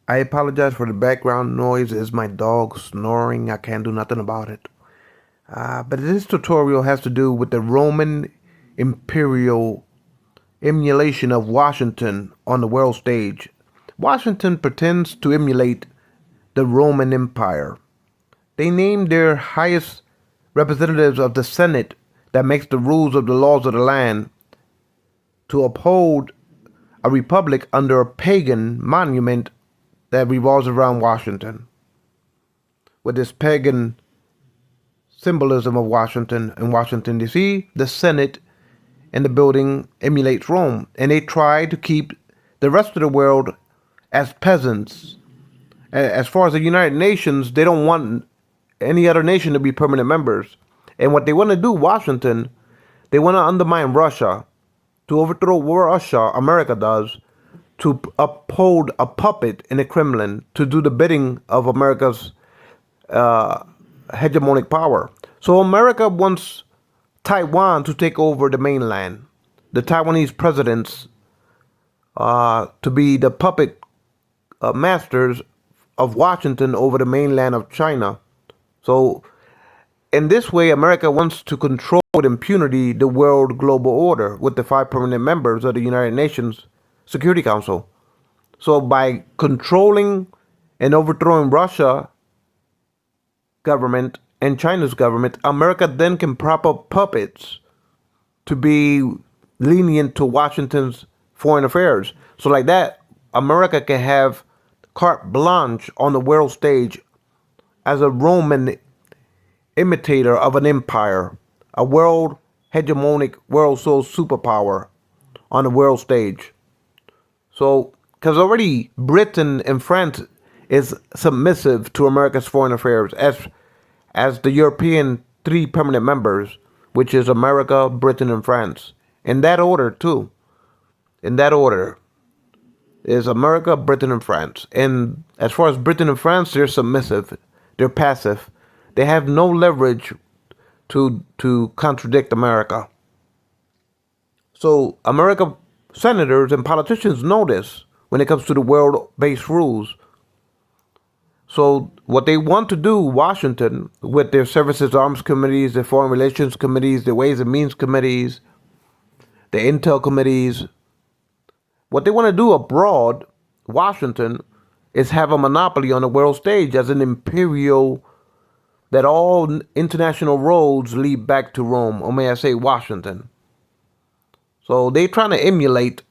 I apologize for the background noise. It's my dog snoring. I can't do nothing about it. But this tutorial has to do with the Roman imperial emulation of Washington on the world stage. Washington pretends to emulate the Roman Empire. They name their highest representatives of the Senate that makes the rules of the laws of the land to uphold a republic under a pagan monument that revolves around Washington. With this pagan symbolism of Washington in Washington, D.C., the Senate and the building emulates Rome, and they try to keep the rest of the world as peasants. As far as the United Nations, they don't want any other nation to be permanent members. And what they want to do, Washington, they want to undermine Russia, to overthrow Russia, America does, to uphold a puppet in the Kremlin to do the bidding of America's hegemonic power. So America wants Taiwan to take over the mainland, the Taiwanese presidents to be the puppet masters of Washington over the mainland of China. So in this way, America wants to control with impunity the world global order with the 5 permanent members of the United Nations Security Council. So by controlling and overthrowing Russia government and China's government, America then can prop up puppets to be lenient to Washington's foreign affairs. So like that, America can have carte blanche on the world stage as a Roman imitator of an empire, a world hegemonic world soul superpower on the world stage. So, because already Britain and France is submissive to America's foreign affairs as the European 3 permanent members, which is America, Britain, and France. In that order, too. In that order is America, Britain, and France. And as far as Britain and France, they're submissive. They're passive. They have no leverage to contradict America. So America senators and politicians know this when it comes to the world-based rules. So what they want to do, Washington, with their services arms committees, their foreign relations committees, their ways and means committees, the intel committees, what they want to do abroad, Washington, is have a monopoly on the world stage as an imperial that all international roads lead back to Rome, or may I say Washington. So they trying to emulate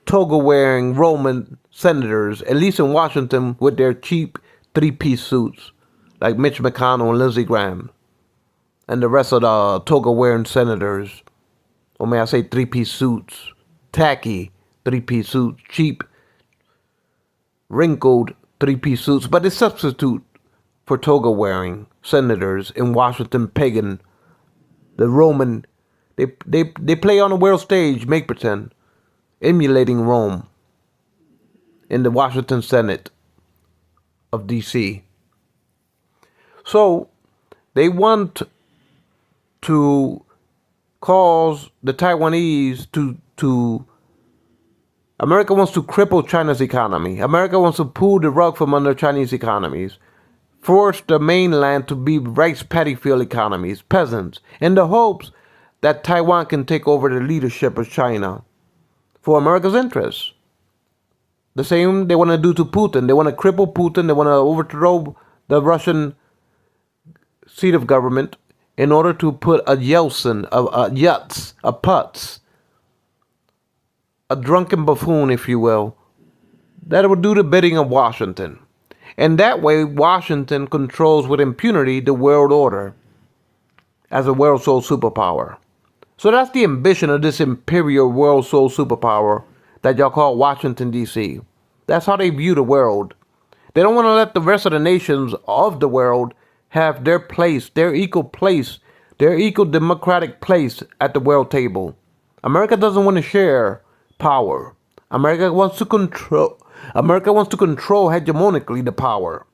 toga-wearing Roman senators, at least in Washington, with their cheap 3-piece suits, like Mitch McConnell and Lindsey Graham, and the rest of the toga-wearing senators, or may I say 3-piece suits, tacky 3-piece suits, cheap, wrinkled 3-piece suits, but they substitute for toga-wearing senators in Washington pagan, the Roman. They play on the world stage, make pretend, emulating Rome in the Washington Senate of D.C. So they want to cause the Taiwanese to America wants to cripple China's economy. America wants to pull the rug from under Chinese economies, force the mainland to be rice paddy field economies, peasants, in the hopes that Taiwan can take over the leadership of China for America's interests. The same they want to do to Putin. They want to cripple Putin. They want to overthrow the Russian seat of government in order to put a Yeltsin, a Yutz, a Putz, a drunken buffoon, if you will, that would do the bidding of Washington. And that way, Washington controls with impunity the world order as a world soul superpower. So that's the ambition of this imperial world soul superpower that y'all call Washington, D.C. That's how they view the world. They don't want to let the rest of the nations of the world have their place, their equal place, their equal democratic place at the world table. America doesn't want to share power. America wants to control hegemonically the power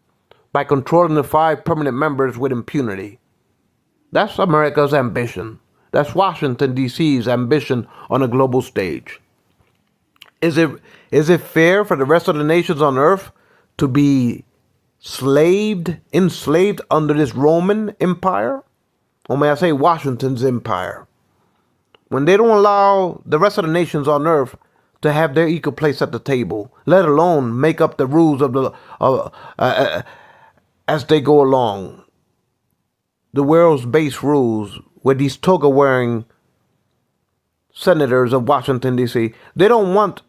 by controlling the 5 permanent members with impunity. That's America's ambition. That's Washington, D.C.'s ambition on a global stage. Is it fair for the rest of the nations on Earth to be enslaved under this Roman Empire, or may I say Washington's empire, when they don't allow the rest of the nations on earth to have their equal place at the table, let alone make up the rules of as they go along, the world's base rules with these toga-wearing senators of Washington, D.C. They don't want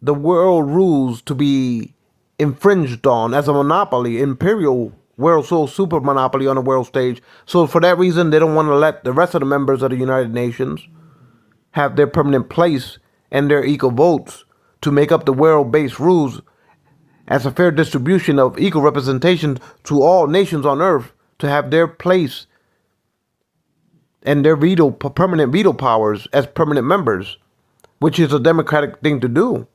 the world rules to be infringed on as a monopoly, imperial world sole super monopoly on the world stage. So for that reason, they don't want to let the rest of the members of the United Nations have their permanent place and their equal votes to make up the world-based rules as a fair distribution of equal representation to all nations on earth to have their place and their permanent veto powers as permanent members, which is a democratic thing to do.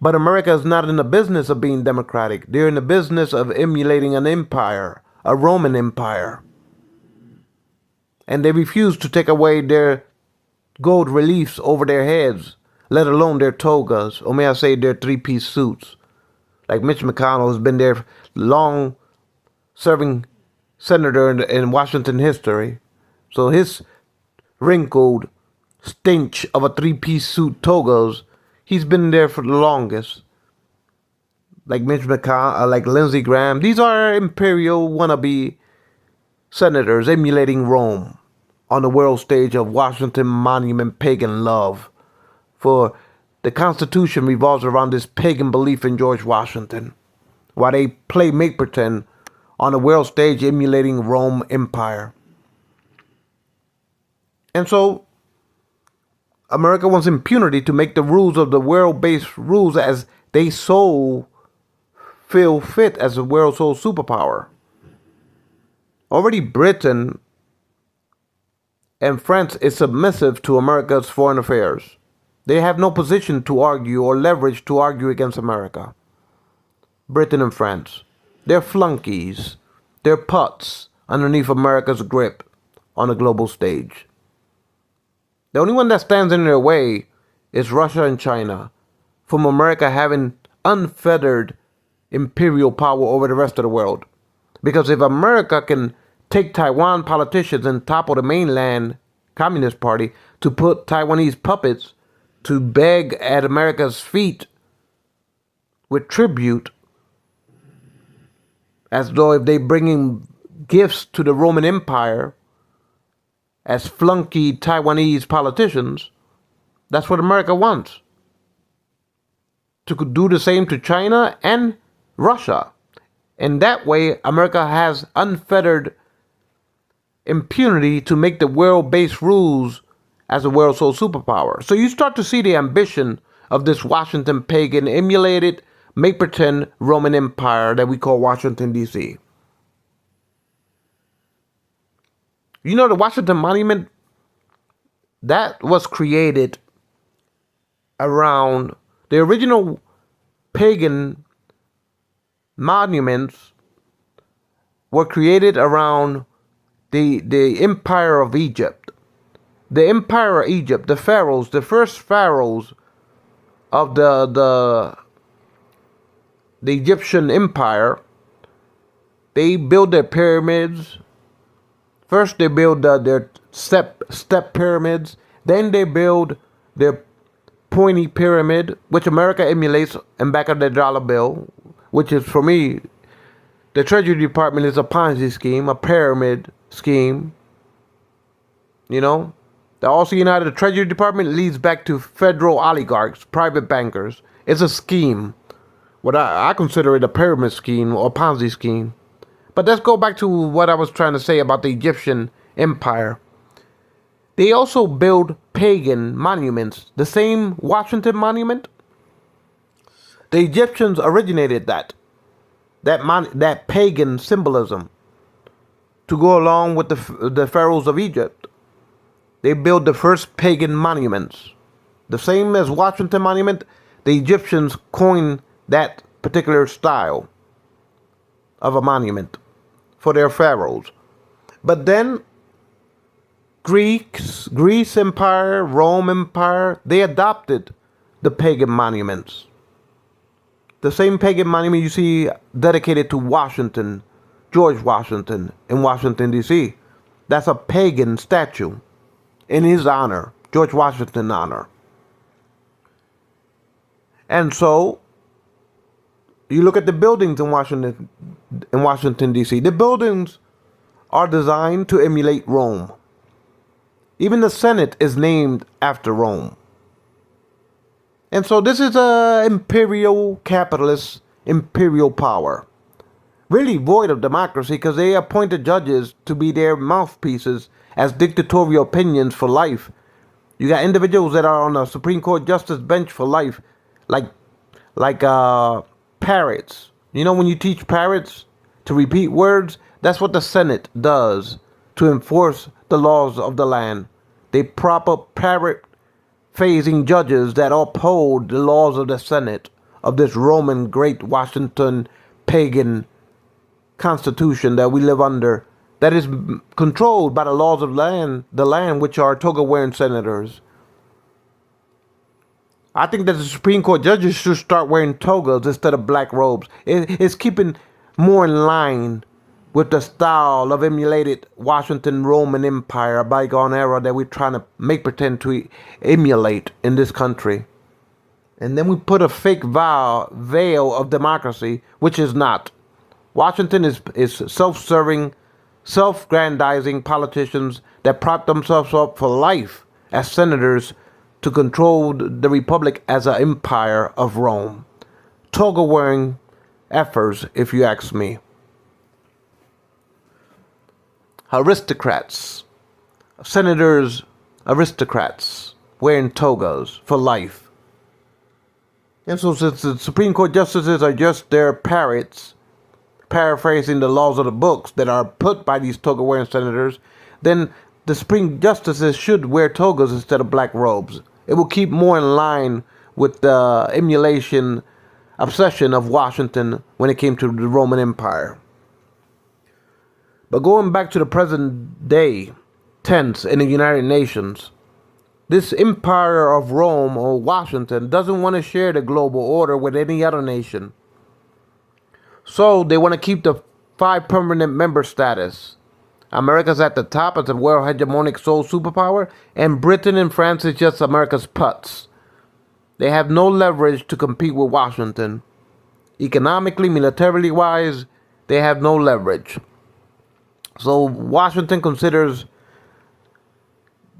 But America is not in the business of being democratic. They're in the business of emulating an empire, a Roman Empire. And they refuse to take away their gold reliefs over their heads, let alone their togas, or may I say their three-piece suits. Like Mitch McConnell has been their long-serving senator in Washington history. So his wrinkled stench of a three-piece suit togas, he's been there for the longest. Like Mitch McConnell, like Lindsey Graham. These are imperial wannabe senators emulating Rome on the world stage of Washington Monument pagan love. For the Constitution revolves around this pagan belief in George Washington, while they play make pretend on the world stage emulating Rome Empire. And so America wants impunity to make the rules of the world-based rules as they so feel fit as a world sole superpower. Already Britain and France is submissive to America's foreign affairs. They have no position to argue or leverage to argue against America. Britain and France. They're flunkies. They're putts underneath America's grip on the global stage. The only one that stands in their way is Russia and China, from America having unfettered imperial power over the rest of the world. Because if America can take Taiwan politicians and topple the mainland Communist Party to put Taiwanese puppets to beg at America's feet with tribute, as though if they bringing gifts to the Roman Empire as flunky Taiwanese politicians, that's what America wants. To do the same to China and Russia. And that way, America has unfettered impunity to make the world-based rules as a world sole superpower. So you start to see the ambition of this Washington pagan emulated make-pretend Roman Empire that we call Washington, D.C. You know, the Washington Monument, that was created around the original pagan monuments were created around the Empire of Egypt. The Empire of Egypt, the pharaohs, the first pharaohs of the Egyptian Empire, they built their pyramids. First, they build their step pyramids. Then they build their pointy pyramid, which America emulates in back of their dollar bill, which is, for me, the Treasury Department is a Ponzi scheme, a pyramid scheme. You know, also, the Treasury Department leads back to federal oligarchs, private bankers. It's a scheme. What I consider it a pyramid scheme or Ponzi scheme. But let's go back to what I was trying to say about the Egyptian Empire. They also build pagan monuments. The same Washington Monument, the Egyptians originated that pagan symbolism to go along with the pharaohs of Egypt. They built the first pagan monuments. The same as Washington Monument, the Egyptians coined that particular style of a monument for their pharaohs. But then Greece Empire, Rome Empire, they adopted the pagan monuments. The same pagan monument you see dedicated to Washington, George Washington, in Washington, D.C., that's a pagan statue in his honor, George Washington's honor. And so, you look at the buildings in Washington, D.C., the buildings are designed to emulate Rome. Even the Senate is named after Rome. And so this is a imperial capitalist imperial power, really void of democracy, because they appointed judges to be their mouthpieces as dictatorial opinions for life. You got individuals that are on the Supreme Court justice bench for life, like parrots. You know, when you teach parrots to repeat words, that's what the Senate does to enforce the laws of the land. They prop up parrot-phasing judges that uphold the laws of the Senate, of this Roman great Washington pagan constitution that we live under, that is controlled by the laws of the land, which are toga-wearing senators. I think that the Supreme Court judges should start wearing togas instead of black robes. It's keeping more in line with the style of emulated Washington Roman Empire, a bygone era that we're trying to make pretend to emulate in this country. And then we put a fake veil of democracy, which is not. Washington is self-serving, self-grandizing politicians that prop themselves up for life as senators to control the republic as an empire of Rome. Toga-wearing efforts, if you ask me. Aristocrats, senators, aristocrats, wearing togas for life. And so since the Supreme Court justices are just their parrots, paraphrasing the laws of the books that are put by these toga-wearing senators, then the Supreme Justices should wear togas instead of black robes. It will keep more in line with the emulation obsession of Washington when it came to the Roman Empire. But going back to the present day tense in the United Nations, this empire of Rome or Washington doesn't want to share the global order with any other nation. So they want to keep the 5 permanent member status. America's at the top as a world hegemonic sole superpower, and Britain and France is just America's putz. They have no leverage to compete with Washington. Economically, militarily wise, they have no leverage. So Washington considers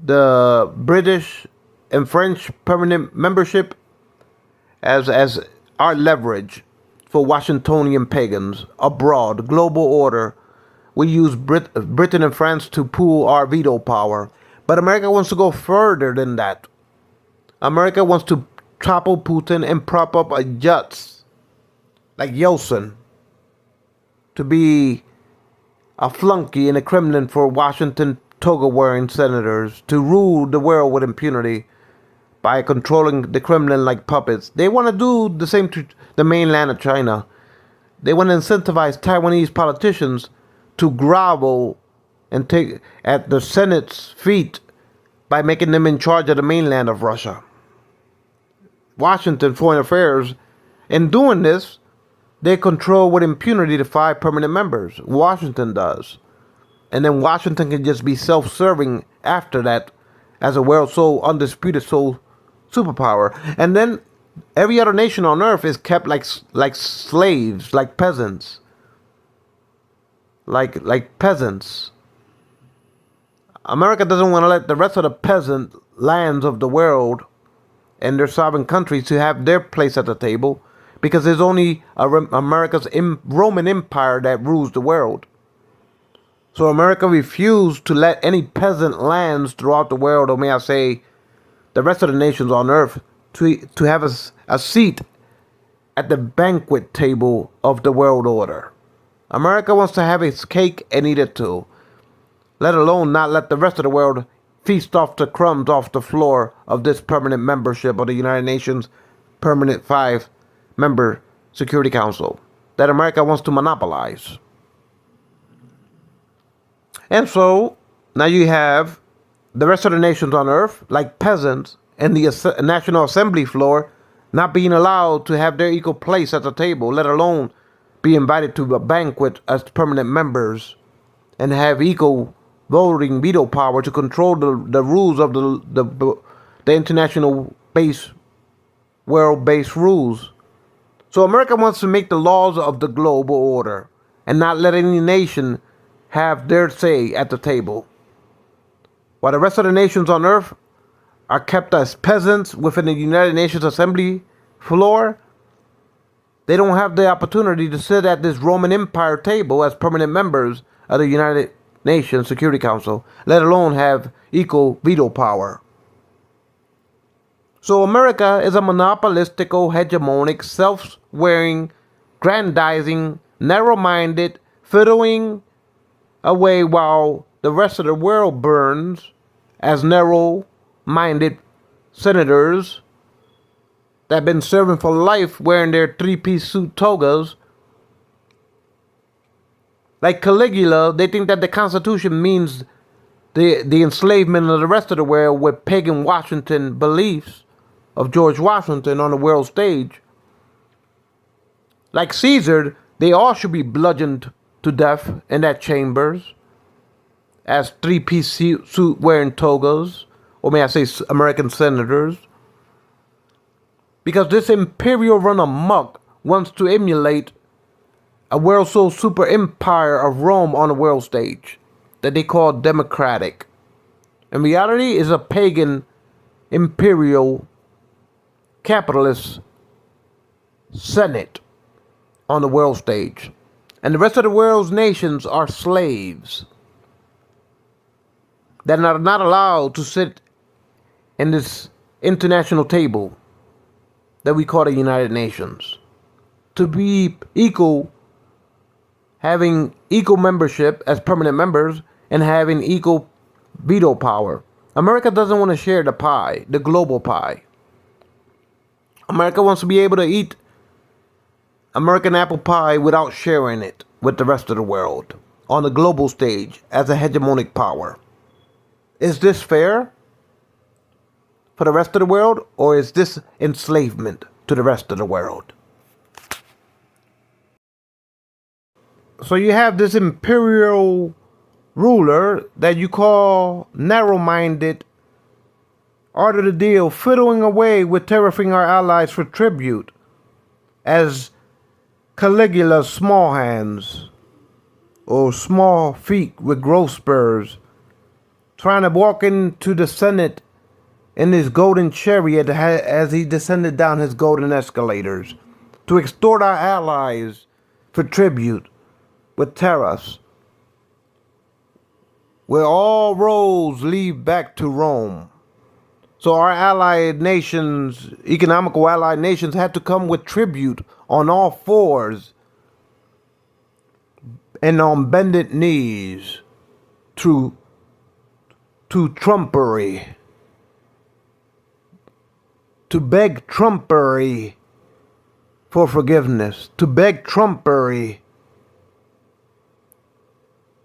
the British and French permanent membership as our leverage for Washingtonian pagans abroad, global order. We use Britain and France to pool our veto power. But America wants to go further than that. America wants to topple Putin and prop up a Jutz like Yeltsin to be a flunky in the Kremlin for Washington toga-wearing senators to rule the world with impunity by controlling the Kremlin like puppets. They want to do the same to the mainland of China. They want to incentivize Taiwanese politicians to grovel and take at the Senate's feet by making them in charge of the mainland of Russia. Washington Foreign Affairs, in doing this, they control with impunity the 5 permanent members. Washington does. And then Washington can just be self-serving after that as a world sole, undisputed sole superpower. And then every other nation on earth is kept like slaves, like peasants. Like peasants. America doesn't want to let the rest of the peasant lands of the world and their sovereign countries to have their place at the table, because there's only America's Roman Empire that rules the world. So America refused to let any peasant lands throughout the world, or may I say, the rest of the nations on earth, to have a seat at the banquet table of the world order. America wants to have its cake and eat it too, let alone not let the rest of the world feast off the crumbs off the floor of this permanent membership of the United Nations permanent 5-member Security Council that America wants to monopolize. And so now you have the rest of the nations on earth, like peasants, in the National Assembly floor, not being allowed to have their equal place at the table, let alone be invited to a banquet as permanent members and have equal voting veto power to control the rules of the international base, world-based rules. So America wants to make the laws of the global order and not let any nation have their say at the table. While the rest of the nations on earth are kept as peasants within the United Nations Assembly floor, they don't have the opportunity to sit at this Roman Empire table as permanent members of the United Nations Security Council, let alone have equal veto power. So America is a monopolistical, hegemonic, self-swearing, grandizing, narrow-minded, fiddling away while the rest of the world burns as narrow-minded senators that have been serving for life wearing their three-piece suit togas. Like Caligula, they think that the Constitution means the enslavement of the rest of the world with pagan Washington beliefs of George Washington on the world stage. Like Caesar, they all should be bludgeoned to death in that chambers as three-piece suit wearing togas, or may I say American senators. Because this imperial run amok wants to emulate a world so super empire of Rome on the world stage that they call democratic. In reality, is a pagan imperial capitalist senate on the world stage. And the rest of the world's nations are slaves that are not allowed to sit in this international table that we call the United Nations. To be equal, having equal membership as permanent members and having equal veto power. America doesn't want to share the pie, the global pie. America wants to be able to eat American apple pie without sharing it with the rest of the world on the global stage as a hegemonic power. Is this fair for the rest of the world, or is this enslavement to the rest of the world? So you have this imperial ruler that you call narrow-minded, art of the deal, fiddling away with tariffing our allies for tribute as Caligula's small hands or small feet with growth spurs, trying to walk into the Senate in his golden chariot as he descended down his golden escalators to extort our allies for tribute with tariffs, where all roads lead back to Rome. So our allied nations, economical allied nations, had to come with tribute on all fours and on bended knees to trumpery, to beg trumpery for forgiveness, to beg trumpery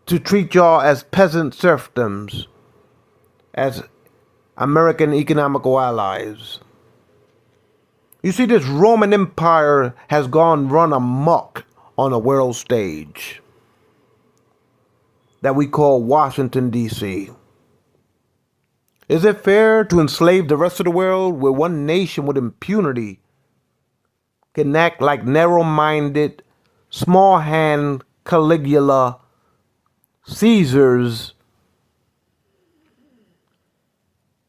to treat y'all as peasant serfdoms, as American economical allies. You see, this Roman Empire has gone run amok on a world stage that we call Washington, D.C. Is it fair to enslave the rest of the world where one nation with impunity can act like narrow-minded, small-hand Caligula, Caesars,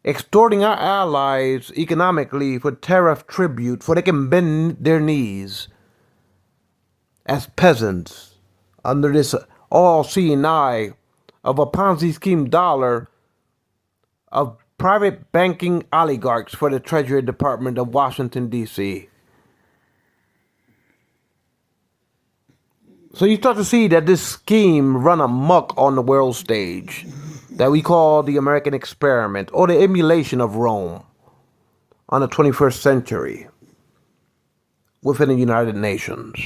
extorting our allies economically for tariff tribute so they can bend their knees as peasants under this all-seeing eye of a Ponzi scheme dollar of private banking oligarchs for the Treasury Department of Washington, D.C. So you start to see that this scheme run amok on the world stage that we call the American experiment or the emulation of Rome on the 21st century within the United Nations.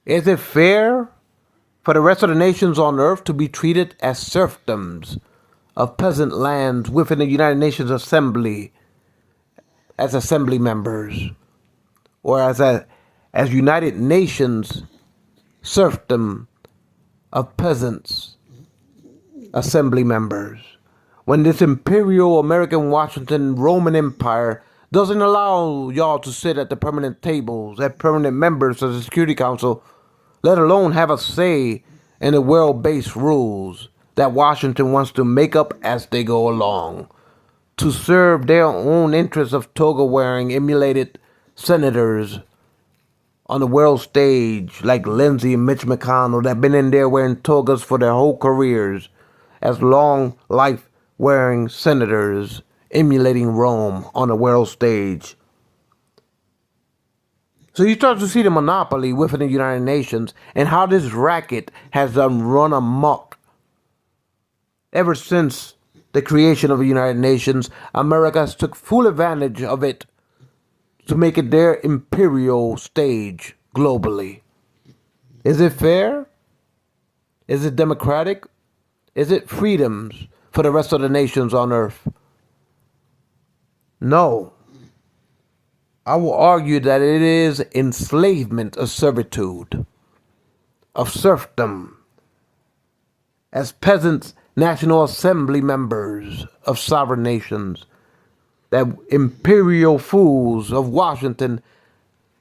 Is it fair for the rest of the nations on earth to be treated as serfdoms of peasant lands within the United Nations Assembly as assembly members, or as United Nations serfdom of peasants, assembly members. When this imperial American Washington Roman Empire doesn't allow y'all to sit at the permanent tables, as permanent members of the Security Council, let alone have a say in the world-based rules that Washington wants to make up as they go along, to serve their own interests of toga-wearing, emulated senators on the world stage like Lindsey and Mitch McConnell that have been in there wearing togas for their whole careers as long life wearing senators emulating Rome on the world stage. So you start to see the monopoly within the United Nations and how this racket has run amok. Ever since the creation of the United Nations, America has took full advantage of it to make it their imperial stage globally. Is it fair? Is it democratic? Is it freedoms for the rest of the nations on earth? No. I will argue that it is enslavement of servitude, of serfdom, as peasants, National Assembly members of sovereign nations, that imperial fools of Washington,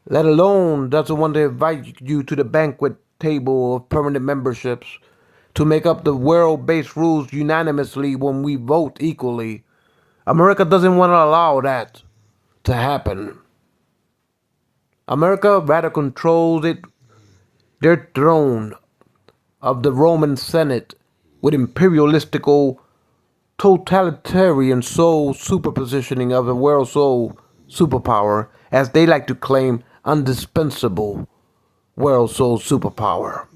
let alone doesn't want to invite you to the banquet table of permanent memberships to make up the world-based rules unanimously when we vote equally. America doesn't want to allow that to happen. America rather controls their throne of the Roman Senate with imperialistical, totalitarian sole superpositioning of the world sole superpower, as they like to claim, indispensable world sole superpower.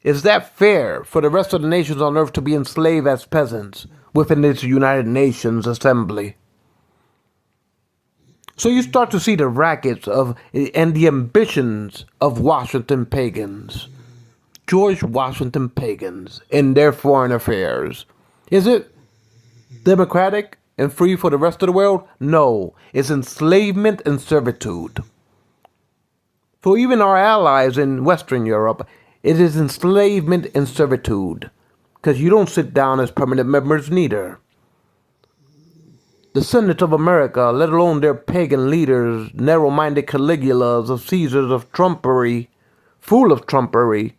Is that fair for the rest of the nations on earth to be enslaved as peasants within its United Nations assembly? So you start to see the rackets and the ambitions of Washington pagans, George Washington pagans, in their foreign affairs. Is it democratic and free for the rest of the world? No, it's enslavement and servitude. For even our allies in Western Europe, it is enslavement and servitude, because you don't sit down as permanent members neither. The Senate of America, let alone their pagan leaders, narrow-minded Caligulas of Caesars of trumpery, full of trumpery,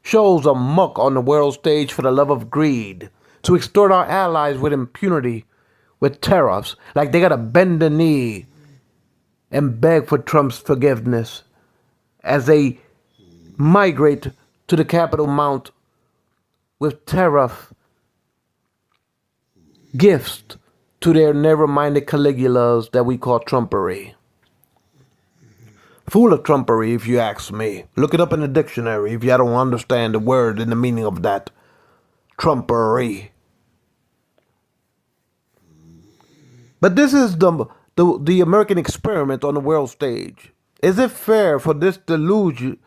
shows a muck on the world stage for the love of greed, to extort our allies with impunity, with tariffs, like they gotta bend the knee and beg for Trump's forgiveness as they migrate to the Capitol Mount with tariff gifts to their narrow-minded Caligulas that we call trumpery. Full of trumpery, if you ask me. Look it up in the dictionary if you don't understand the word and the meaning of that. Trumpery. But this is the American experiment on the world stage. Is it fair for this delusion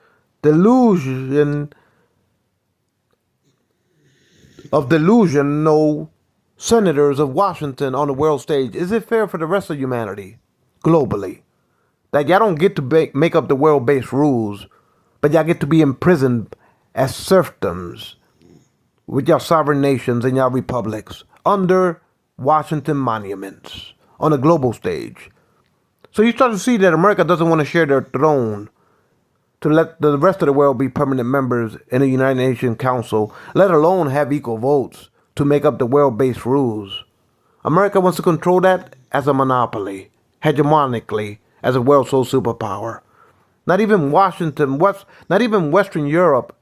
of delusional senators of Washington on the world stage? Is it fair for the rest of humanity globally that y'all don't get to make up the world-based rules, but y'all get to be imprisoned as serfdoms with your sovereign nations and your republics under Washington monuments on a global stage? So you start to see that America doesn't want to share their throne to let the rest of the world be permanent members in the United Nations Council, let alone have equal votes to make up the world-based rules. America wants to control that as a monopoly, hegemonically, as a world sole superpower. Not even not even Western Europe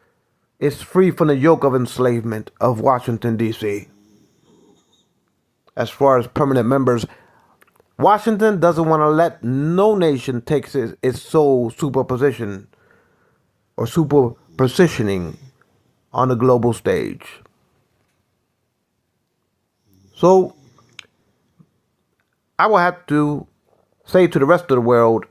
is free from the yoke of enslavement of Washington, D.C. As far as permanent members, Washington doesn't want to let no nation take its sole superposition or superpositioning on the global stage. So I will have to say to the rest of the world,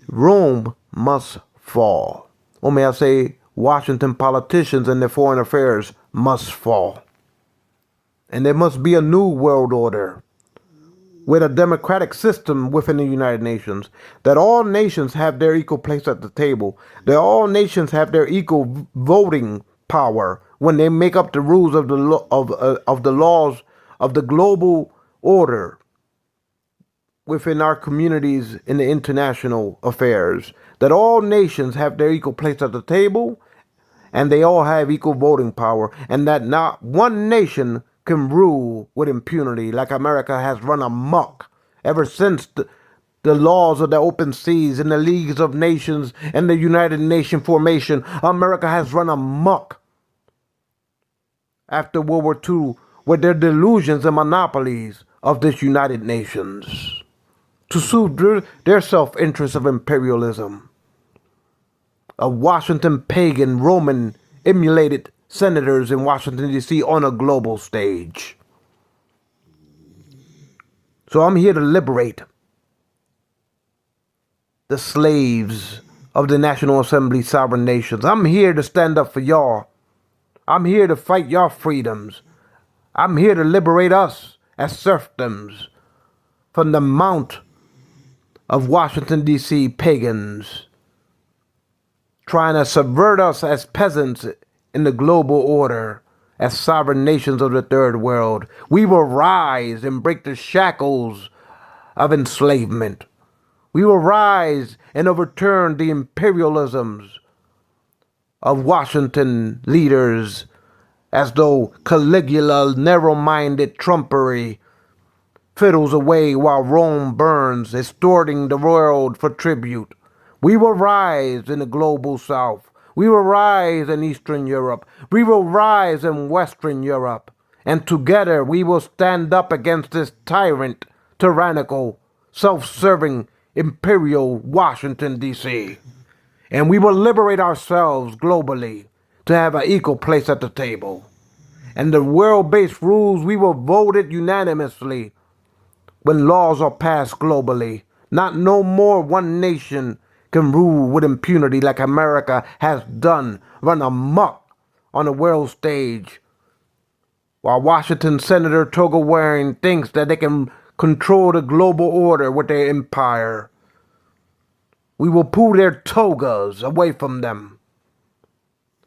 Rome must fall. Or may I say, Washington politicians and their foreign affairs must fall. And there must be a new world order with a democratic system within the United Nations, that all nations have their equal place at the table, that all nations have their equal voting power when they make up the rules of of the laws of the global order within our communities in the international affairs, that all nations have their equal place at the table and they all have equal voting power, and that not one nation can rule with impunity like America has run amok ever since the laws of the open seas and the leagues of nations and the United Nations formation. America has run amok after World War II with their delusions and monopolies of this United Nations to soothe their self-interest of imperialism, of Washington pagan Roman emulated senators in Washington, D.C. on a global stage. So I'm here to liberate the slaves of the National Assembly sovereign nations. I'm here to stand up for y'all. I'm here to fight your freedoms. I'm here to liberate us as serfdoms from the mount of Washington, D.C. pagans trying to subvert us as peasants in the global order, as sovereign nations of the third world. We will rise and break the shackles of enslavement. We will rise and overturn the imperialisms of Washington leaders as though Caligula, narrow-minded trumpery, fiddles away while Rome burns, extorting the world for tribute. We will rise in the global south. We will rise in Eastern Europe. We will rise in Western Europe. And together we will stand up against this tyrant, tyrannical, self-serving, imperial Washington, D.C. And we will liberate ourselves globally to have an equal place at the table. And the world-based rules, we will vote it unanimously when laws are passed globally. Not no more one nation can rule with impunity like America has done, run amok on the world stage, while Washington Senator Toga Waring thinks that they can control the global order with their empire. We will pull their togas away from them,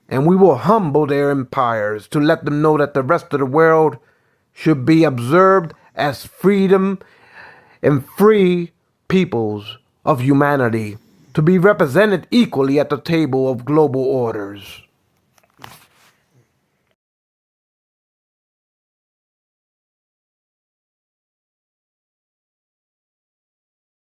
and we will humble their empires to let them know that the rest of the world should be observed as freedom and free peoples of humanity, to be represented equally at the table of global orders.